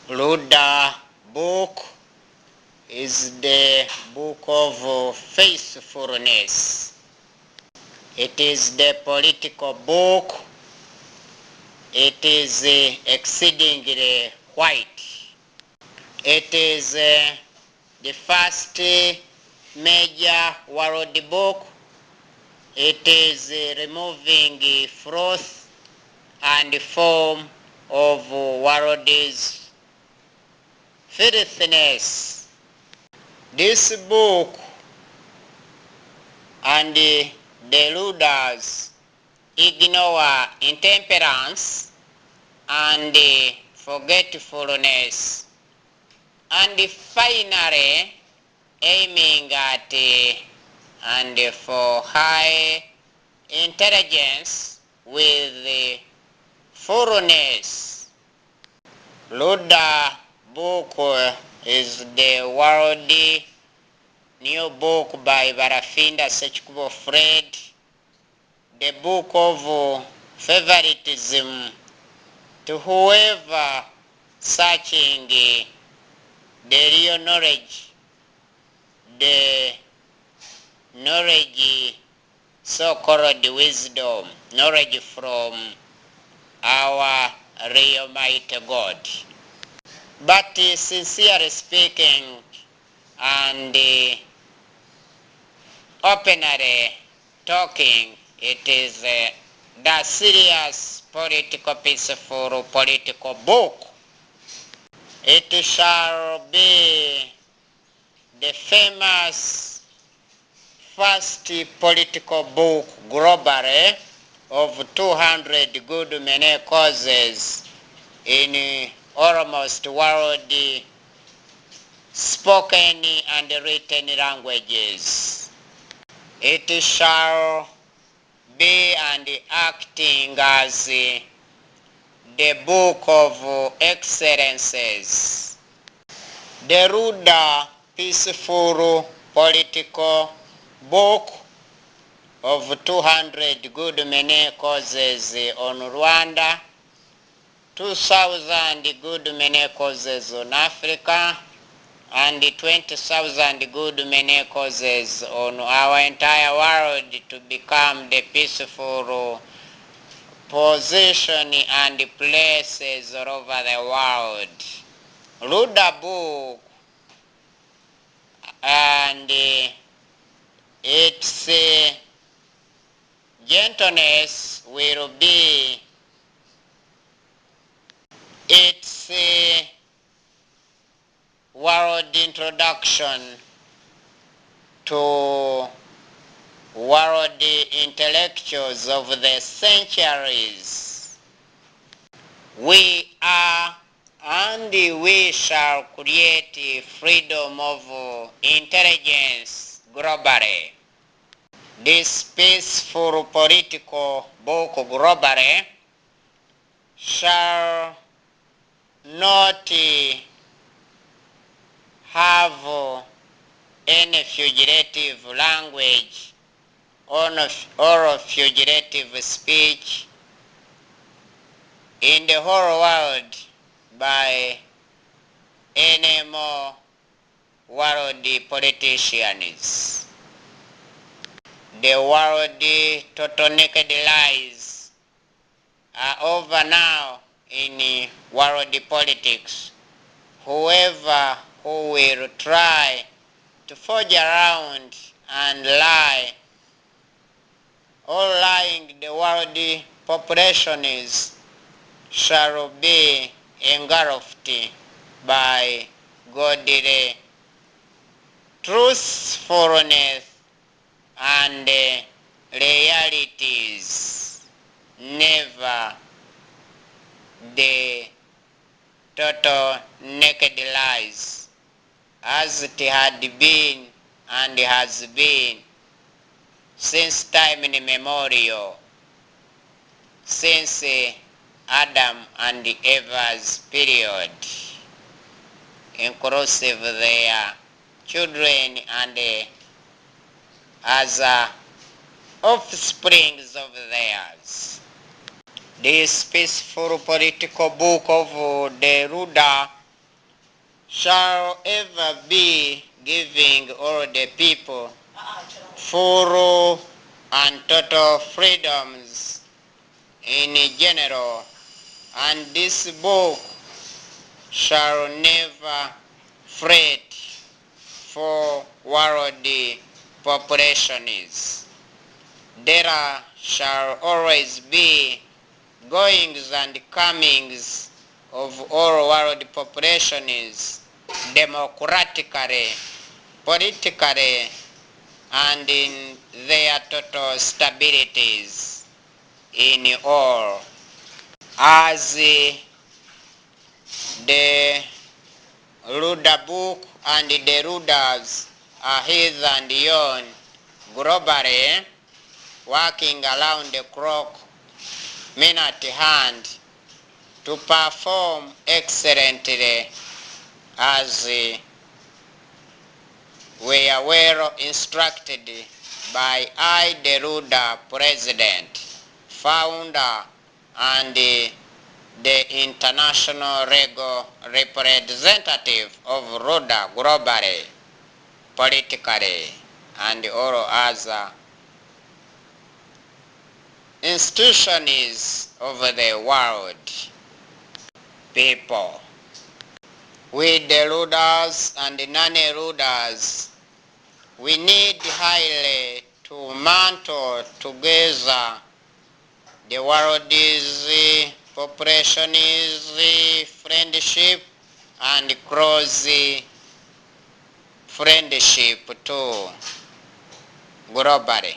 Rwanda book is the book of faithfulness. It is the political book. It is exceedingly white. It is the first major world book. It is removing froth and form of world's filthiness. This book and the rulers ignore intemperance and forgetfulness, and finally aiming at and for high intelligence with fullness. Rwanda book is the world new book by Barafinda Fred, the book of favoritism to whoever searching the real knowledge, the knowledge so-called wisdom, knowledge from our real mighty God. But sincerely speaking and openly talking, it is the serious political peaceful political book. It shall be the famous first political book globally of 200 good many causes in almost world spoken and written languages. It shall be and acting as the book of excellences. The Rwanda peaceful political book of 200 good many causes on Rwanda, 2,000 good many causes on Africa, and 20,000 good many causes on our entire world to become the peaceful position and places all over the world. Rwanda book and its gentleness will be its world introduction to world intellectuals of the centuries. We are and we shall create freedom of intelligence globally. This peaceful political book globally shall not have any fugitive language or fugitive speech in the whole world by any more world politicians. The world total naked lies are over now in world politics. Whoever who will try to forge around and lie, all lying the world population is, shall be engulfed by godly truthfulness and realities, never the total naked lies, as it had been and has been since time immemorial, since Adam and Eva's period, inclusive their children and other offsprings of theirs. This peaceful political book of the Rwanda shall ever be giving all the people full and total freedoms in general, and this book shall never fret for world populations. There shall always be goings and comings of all world populations, democratically, politically, and in their total stabilities in all. As the ruler book and the rulers are his and yon globally, working around the clock, minute hand, to perform excellently as we are well instructed by I, the ruler, president, founder, and the international legal representative of Rwanda globally, politically, and all other institutions of the world. People, we the rulers and the non-rulers, we need highly to mantle together the world is population is friendship and close friendship too globally.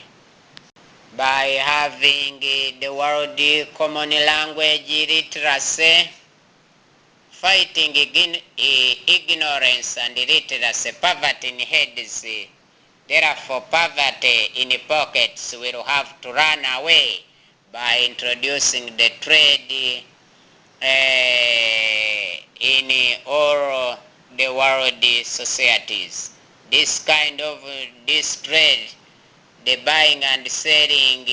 By having the world common language literacy, fighting ignorance and literacy, poverty in heads, therefore poverty in pockets will have to run away by introducing the trade in all the world societies. This kind of this trade, the buying and selling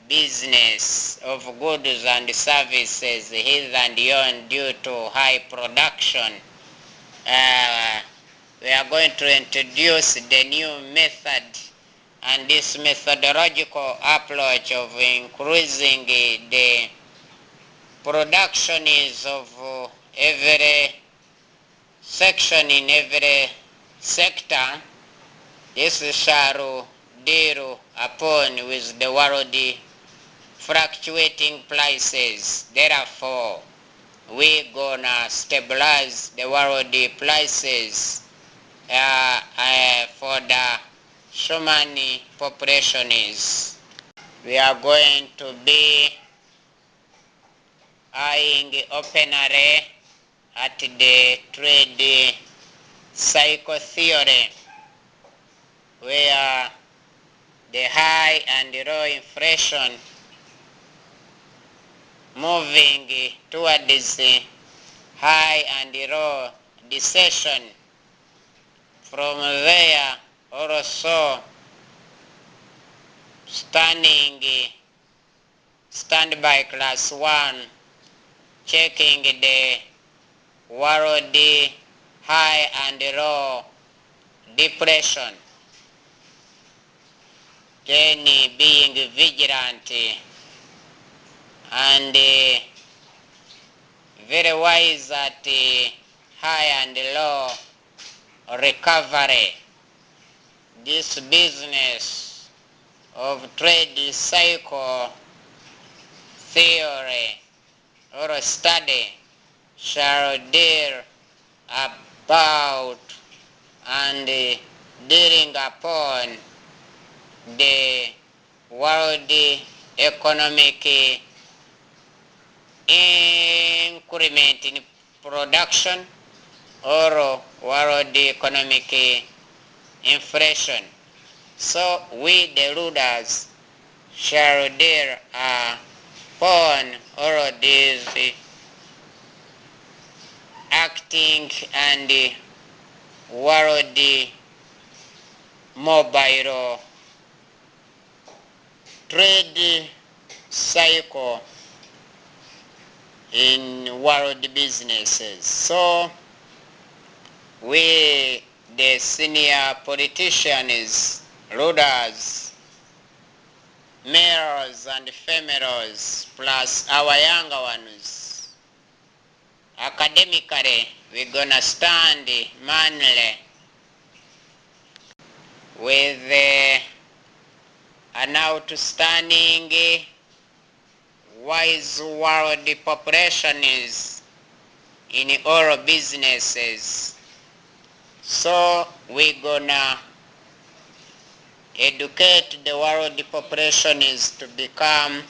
business of goods and services here and yon due to high production, we are going to introduce the new method and this methodological approach of increasing the production is of every section in every sector. This shall deal upon with the world fluctuating prices. Therefore, we gonna stabilize the world prices for the human population is. We are going to be eyeing openly at the trade cycle theory, where the high and low inflation moving towards the high and low recession. From there also standby class 1 checking the world high and low depression, then being vigilant and very wise at high and low recovery. This business of trade cycle theory or study shall deal about and dealing upon the world economic increment in production or world economic inflation. So we the rulers shall deal upon all these acting and world mobile trade cycle in world businesses. So we, the senior politicians, rulers, males and females, plus our younger ones, academically, we're gonna stand manly with an outstanding wise world population is in all businesses. So we're gonna educate the world population is to become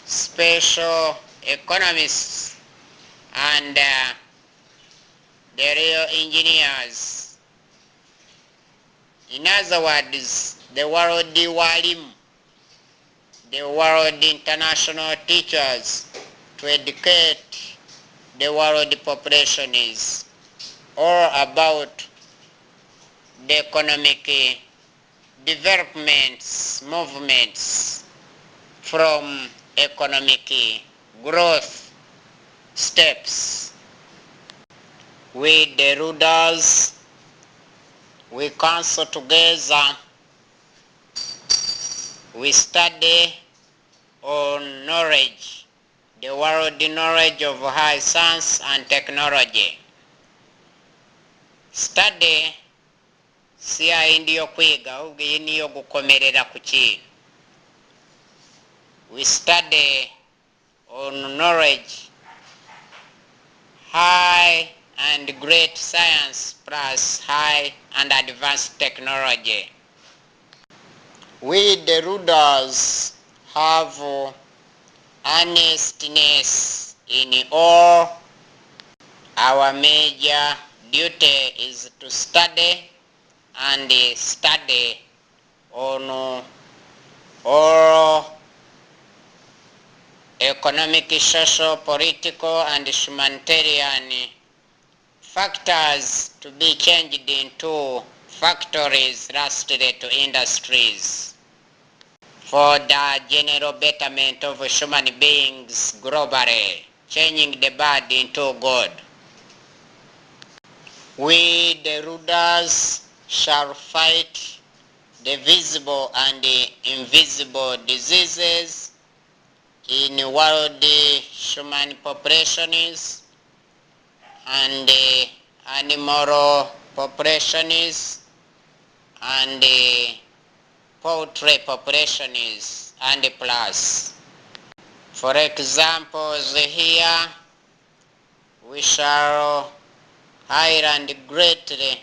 special economists and the real engineers. In other words, the world walimu, the world international teachers to educate the world population is all about the economic developments, movements from economic growth steps. We, the rulers, we counsel together, we study on knowledge, the world knowledge of high science and technology. Study si yindi yo kwiga ahubwo iyi niyo gukomerera ku kintu. We study on knowledge, high and great science plus high and advanced technology. We, the rulers, have honestness in all. Our major duty is to study and study on all economic, social, political, and humanitarian factors to be changed into factories, lastly to industries, for the general betterment of human beings globally, changing the bad into good. We, the rulers, shall fight the visible and the invisible diseases in world human populations and animal populations and poultry populations and plus. For examples here, we shall high and greatly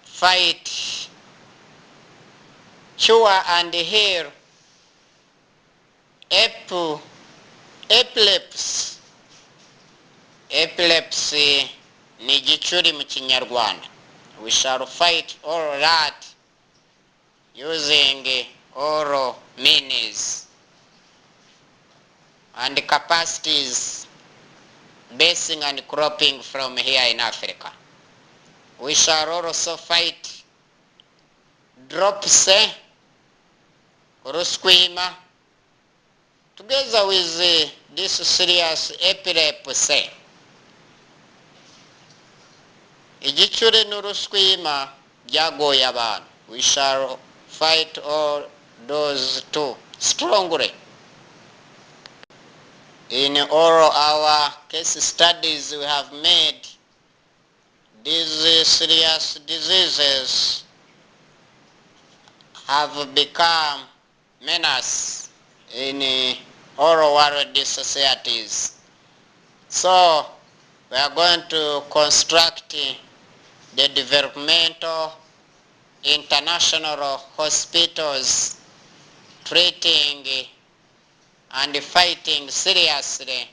fight, cure and heal epilepsy. Epilepsy ni gicuri mu Kinyarwanda. We shall fight all that using all means and capacities basing and cropping from here in Africa. We shall also fight dropsy, ruskwima, together with this serious epilepsy. Igicuri n'uruswima byagoye abantu. We shall fight all those two strongly. In all our case studies we have made, these serious diseases have become menace in all world societies. So we are going to construct the developmental international hospitals treating and fighting seriously,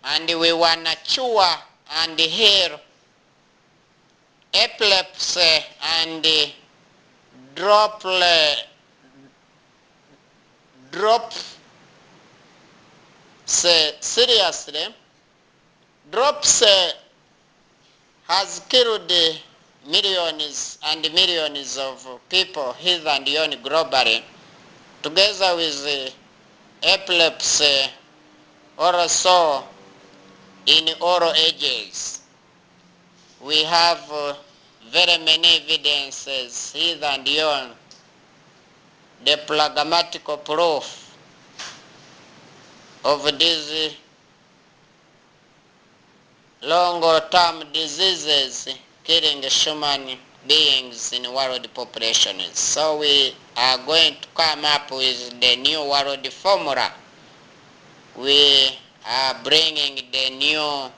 and we want to cure and heal epilepsy and drop seriously. Drops has killed millions and millions of people here and beyond globally, together with epilepsy also in all ages. We have very many evidences hither and yon, the pragmatical proof of these long-term diseases killing human beings in world populations. So we are going to come up with the new world formula. We are bringing the new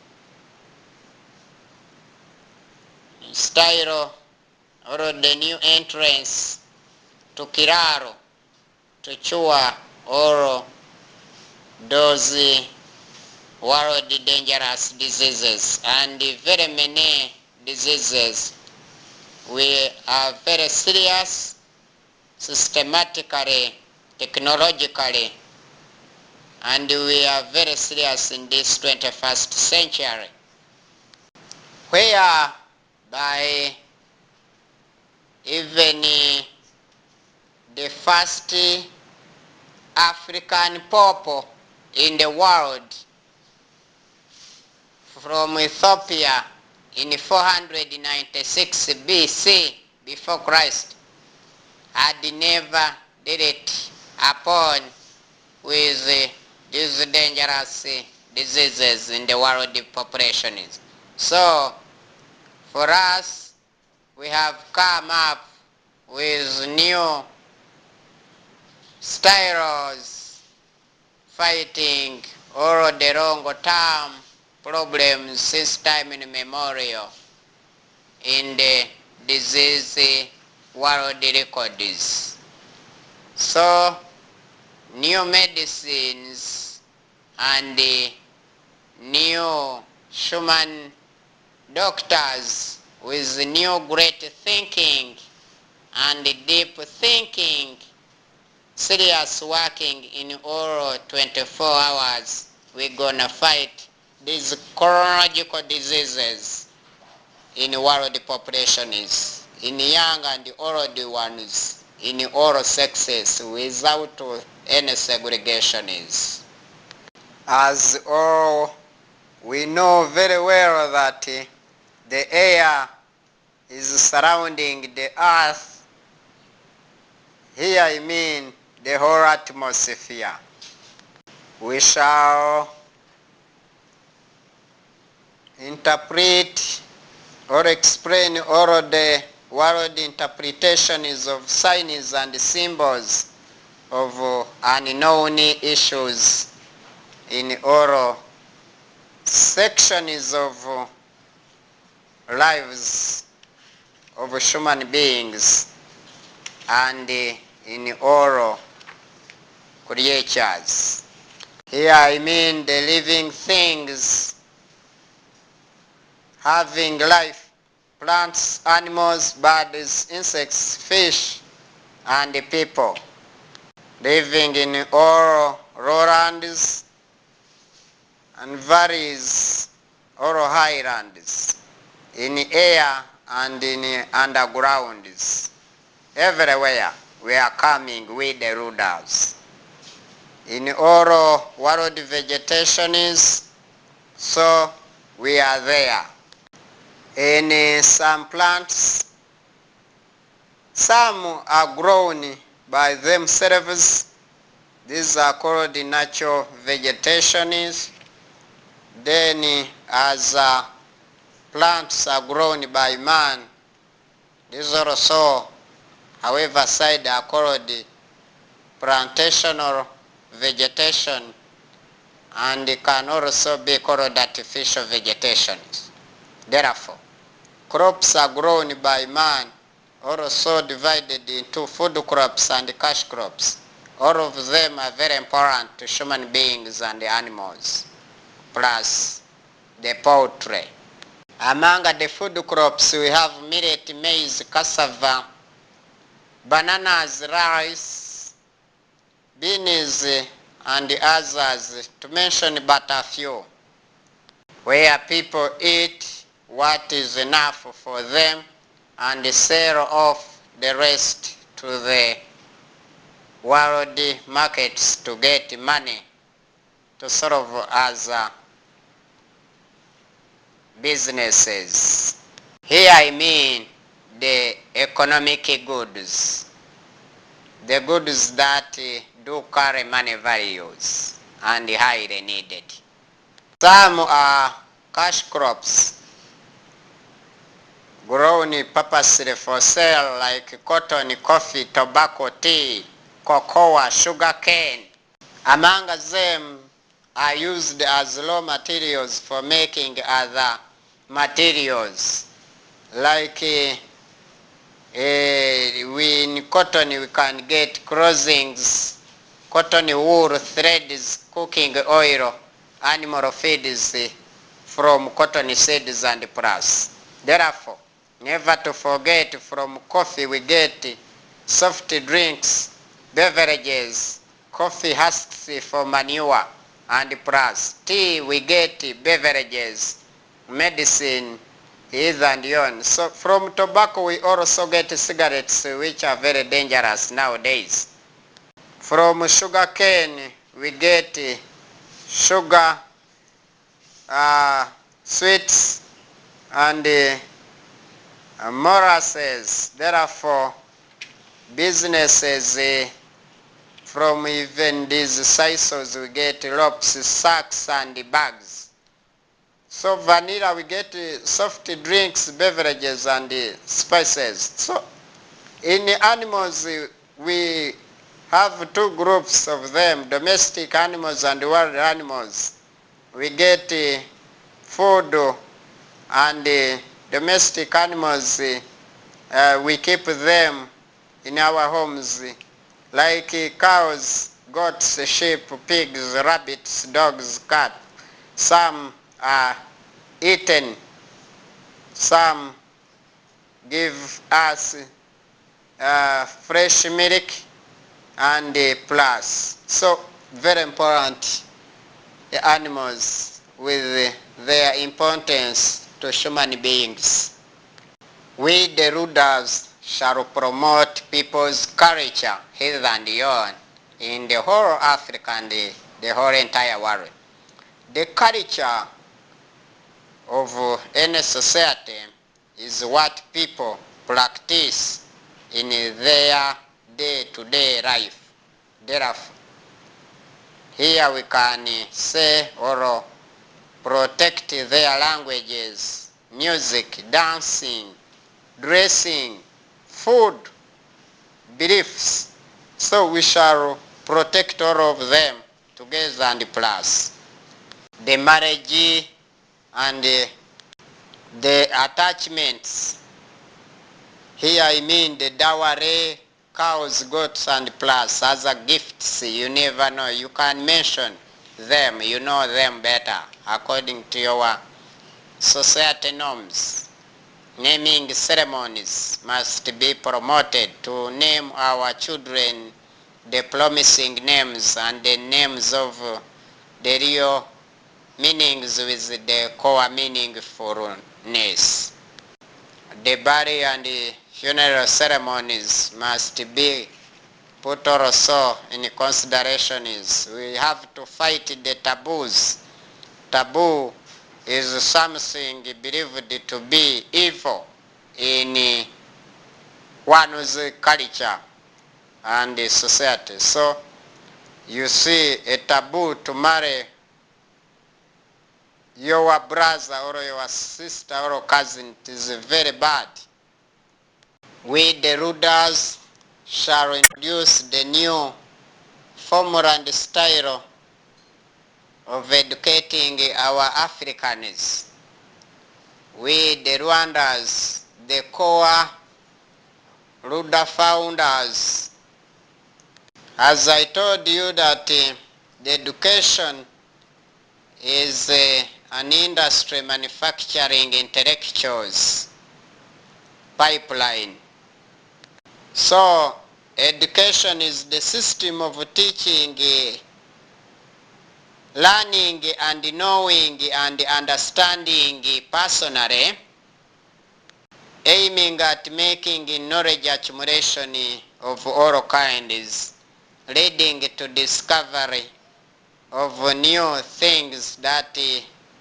style or the new entrance to kiraro, to cure all those world dangerous diseases, and very many diseases. We are very serious, systematically, technologically, and we are very serious in this 21st century, where by even the first African Pope in the world from Ethiopia in 496 BC before Christ had never did it upon with these dangerous diseases in the world populations. So for us, we have come up with new styles fighting all the long-term problems since time immemorial in the disease world records. So new medicines and new human doctors with new great thinking and deep thinking, serious working in all 24 hours, we're gonna fight these chronological diseases in world populations, in young and old ones, in all sexes, without any segregations. As all we know very well that the air is surrounding the earth. Here I mean the whole atmosphere. We shall interpret or explain all the world interpretations of signs and symbols of unknown issues in all sections of lives of human beings and in all creatures. Here I mean the living things having life, plants, animals, birds, insects, fish, and people, living in all lowlands and valleys, all highlands, in air and in undergrounds. Everywhere we are coming with the rulers. In all world vegetations, so we are there. In some plants, some are grown by themselves. These are called natural vegetations. Then as plants are grown by man, these also, however side, are called plantational vegetation, and can also be called artificial vegetation. Therefore, crops are grown by man, also divided into food crops and cash crops. All of them are very important to human beings and animals, plus the poultry. Among the food crops, we have millet, maize, cassava, bananas, rice, beans, and others, to mention but a few, where people eat what is enough for them and sell off the rest to the world markets to get money to serve as businesses. Here I mean the economic goods, the goods that do carry money values and highly needed. Some are cash crops grown purposely for sale like cotton, coffee, tobacco, tea, cocoa, sugar cane. Among them are used as raw materials for making other materials. Like in cotton we can get clothings, cotton wool, threads, cooking oil, animal feeds from cotton seeds and plus. Therefore, never to forget, from coffee we get soft drinks, beverages, coffee husks for manure and plus. Tea we get beverages, medicine, and on. So from tobacco we also get cigarettes, which are very dangerous nowadays. From sugar cane we get sugar, sweets, and molasses. Therefore, businesses from even these sisals we get ropes, sacks, and bags. So vanilla we get soft drinks, beverages, and spices. So in animals we have two groups of them, domestic animals and wild animals. We get food, and domestic animals we keep them in our homes, like cows, goats, sheep, pigs, rabbits, dogs, cats. Some are eaten, some give us fresh milk and plus. So very important animals with their importance to human beings. We the rulers shall promote people's culture here and yon in the whole Africa and the whole entire world. The culture of any society is what people practice in their day-to-day life. Therefore, here we can say or protect their languages, music, dancing, dressing, food, beliefs. So we shall protect all of them together and plus. The marriage and the attachments. Here I mean the dowry, cows, goats, and plus other gifts. You never know. You can mention them. You know them better according to your society norms. Naming ceremonies must be promoted to name our children the promising names and the names of the real meanings with the core meaningfulness. The burial and the funeral ceremonies must be put also in consideration. We have to fight the taboos. Taboo is something believed to be evil in one's culture and society. So you see, a taboo to marry your brother or your sister or cousin is very bad. We the rulers shall introduce the new formula and style of educating our Africans. We the Rwandans, the core ruler founders. As I told you that the education is an industry manufacturing intellectuals pipeline. So education is the system of teaching, learning and knowing and understanding personally, aiming at making knowledge accumulation of all kinds, leading to discovery of new things that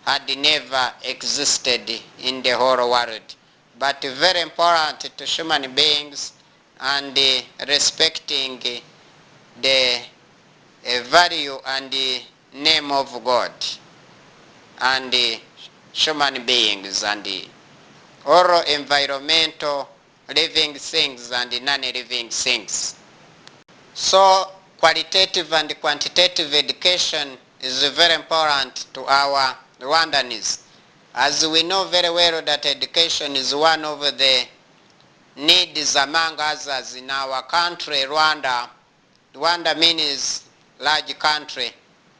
had never existed in the whole world, but very important to human beings and respecting the value and the name of God and human beings and all environmental living things and non-living things. So qualitative and quantitative education is very important to our Rwandans, as we know very well that education is one of the needs among others in our country, Rwanda. Rwanda means large country,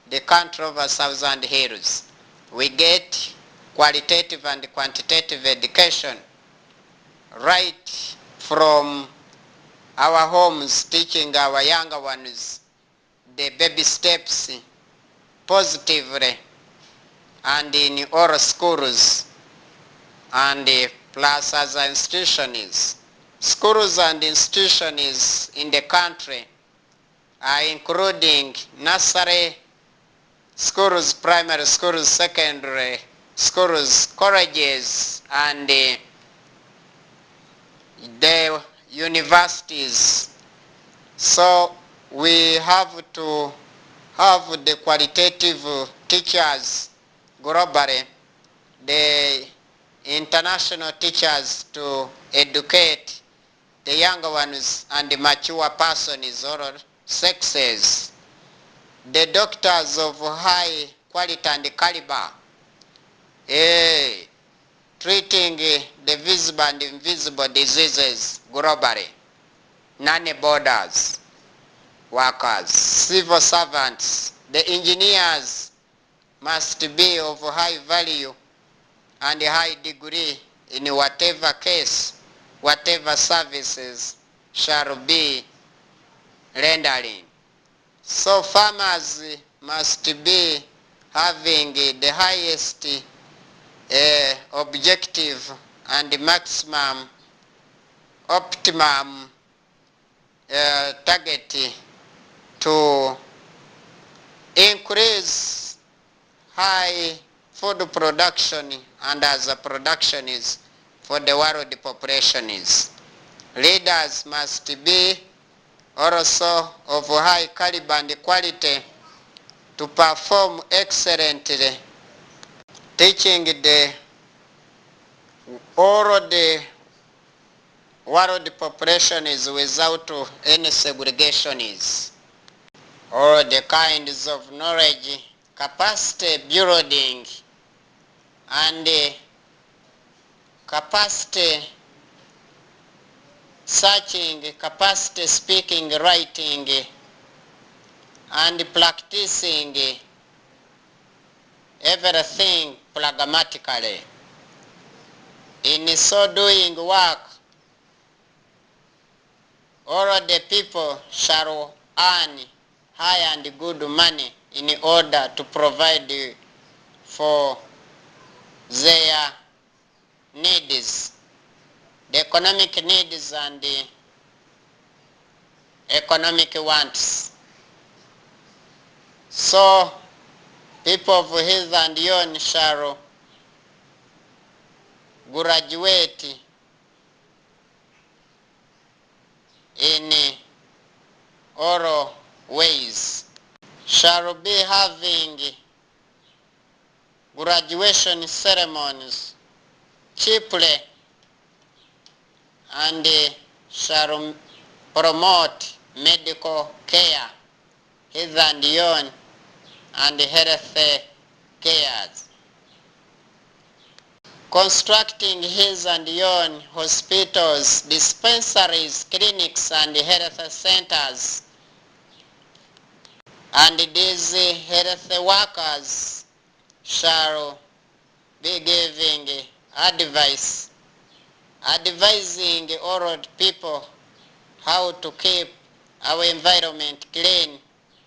the country of 1,000 hills. We get qualitative and quantitative education right from our homes, teaching our younger ones the baby steps positively, and in all schools and plus other institutions. Schools and institutions in the country are including nursery schools, primary schools, secondary schools, colleges, and the universities. So we have to have the qualitative teachers globally, the international teachers to educate the younger ones and the mature persons, all sexes, the doctors of high quality and caliber, treating the visible and invisible diseases globally, non-borders workers, civil servants, the engineers must be of high value and high degree in whatever case, whatever services shall be rendering. So farmers must be having the highest objective and maximum, optimum target to increase high food production and as production is for the world population is. Leaders must be also of high caliber and quality to perform excellently, teaching all the world population is without any segregation is. All the kinds of knowledge, capacity building, and capacity searching, capacity speaking, writing, and practicing everything pragmatically. In so doing work, all the people shall earn high and good money in order to provide for their needs, the economic needs and the economic wants. So people of his and yon shall graduate in all ways, shall be having graduation ceremonies cheaply, and shall promote medical care, his and yon, and health cares. Constructing his and yon hospitals, dispensaries, clinics, and health centers. And these health workers shall be giving advice, advising all people how to keep our environment clean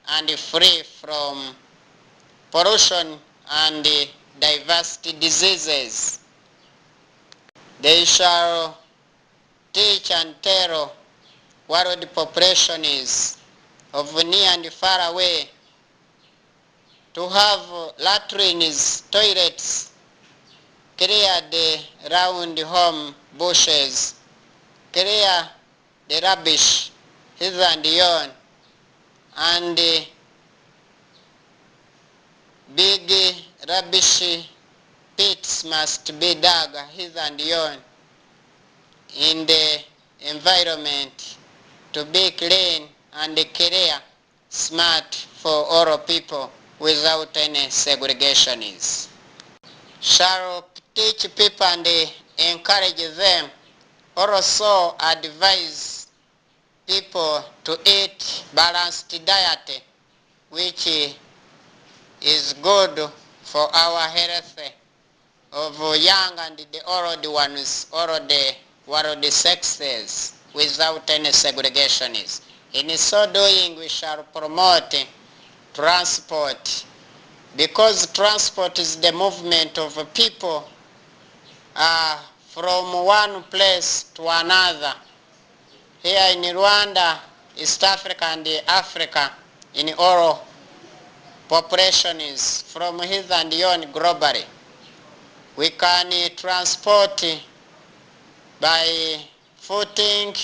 and free from pollution and diverse diseases. They shall teach and tell world population is of near and far away to have latrines, toilets, clear the round home bushes, clear the rubbish hither and yon, and big rubbish pits must be dug hither and yon in the environment to be clean and clear, smart for all people without any segregations. Shall teach people and encourage them, also advise people to eat balanced diet, which is good for our health of young and the old ones, all the world sexes, without any segregations. In so doing, we shall promote transport, because transport is the movement of people from one place to another. Here in Rwanda, East Africa and Africa, in all populations from hither and yon globally, we can transport by footing,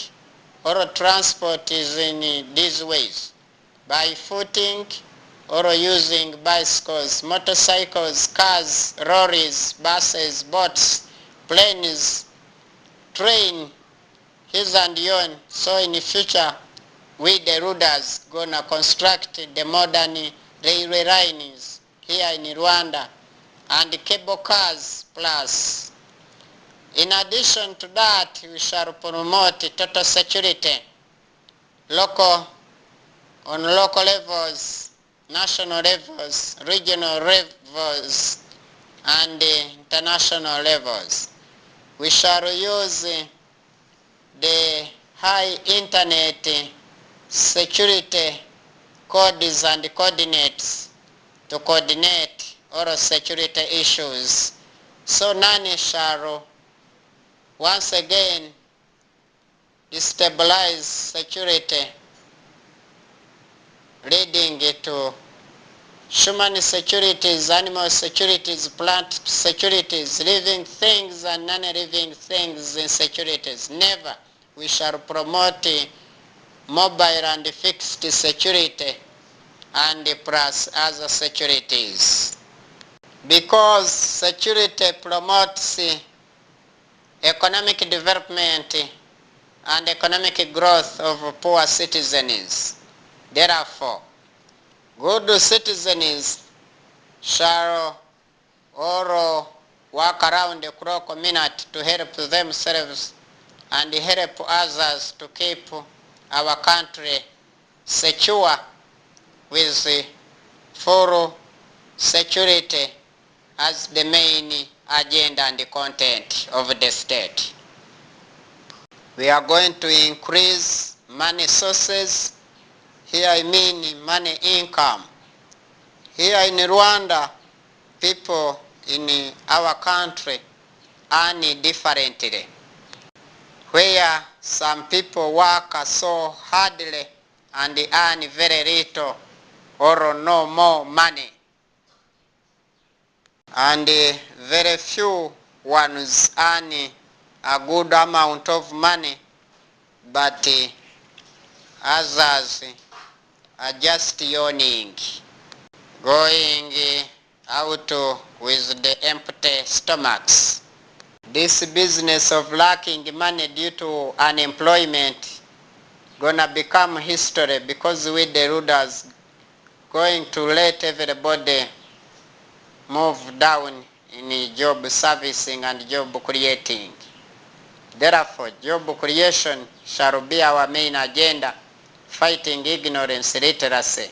or transport is in these ways: by footing, or using bicycles, motorcycles, cars, lorries, buses, boats, planes, train, hither and yon. So in the future, we the rulers gonna construct the modern railway lines here in Rwanda, and cable cars plus. In addition to that, we shall promote total security, on local levels, national levels, regional levels, and international levels. We shall use the high internet security codes and coordinates to coordinate all security issues, so none shall once again destabilize security, leading to human securities, animal securities, plant securities, living things and non-living things insecurities. Never. We shall promote mobile and fixed security and plus other securities, because security promotes economic development and economic growth of poor citizens. Therefore, good citizens shall all work around the clock minute to help themselves and help others to keep our country secure with full security as the main agenda and the content of the state. We are going to increase money sources. Here I mean money income. Here in Rwanda, people in our country earn differently, where some people work so hardly and earn very little or no more money, and very few ones earn a good amount of money, but others are just yawning, going out with the empty stomachs. This business of lacking money due to unemployment gonna become history, because we the rulers going to let everybody move down in job servicing and job creating. Therefore, job creation shall be our main agenda, fighting ignorance, literacy.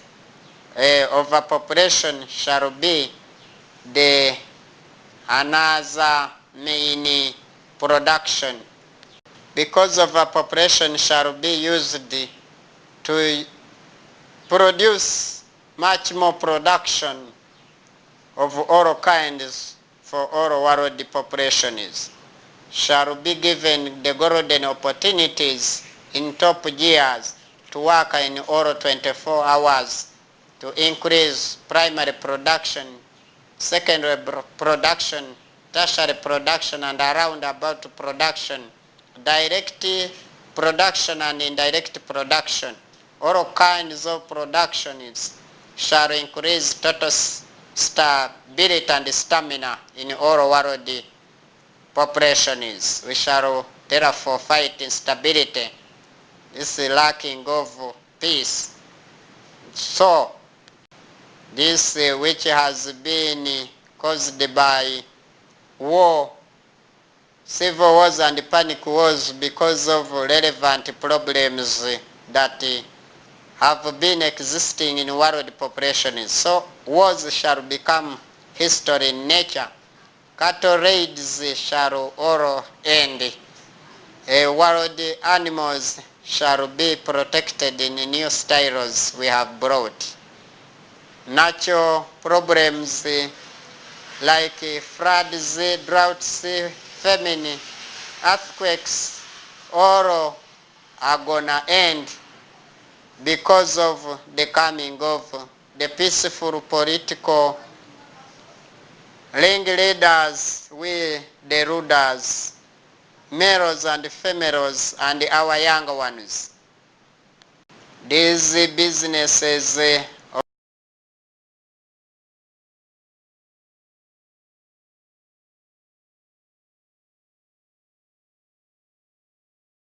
Overpopulation shall be the another main production, because overpopulation shall be used to produce much more production of all kinds for all world populations, shall be given the golden opportunities in top gears to work in all 24 hours to increase primary production, secondary production, tertiary production, and around about production, direct production and indirect production. All kinds of productions shall increase total stability and stamina in all world populations. We shall therefore fight instability, this lacking of peace. So, this which has been caused by war, civil wars and panic wars, because of relevant problems that have been existing in world populations. So wars shall become history in nature. Cattle raids shall all end. World animals shall be protected in new styles we have brought. Natural problems like floods, droughts, famine, earthquakes, all are gonna end because of the coming of the peaceful political ringleaders, we the rulers, males and females, and our young ones. These businesses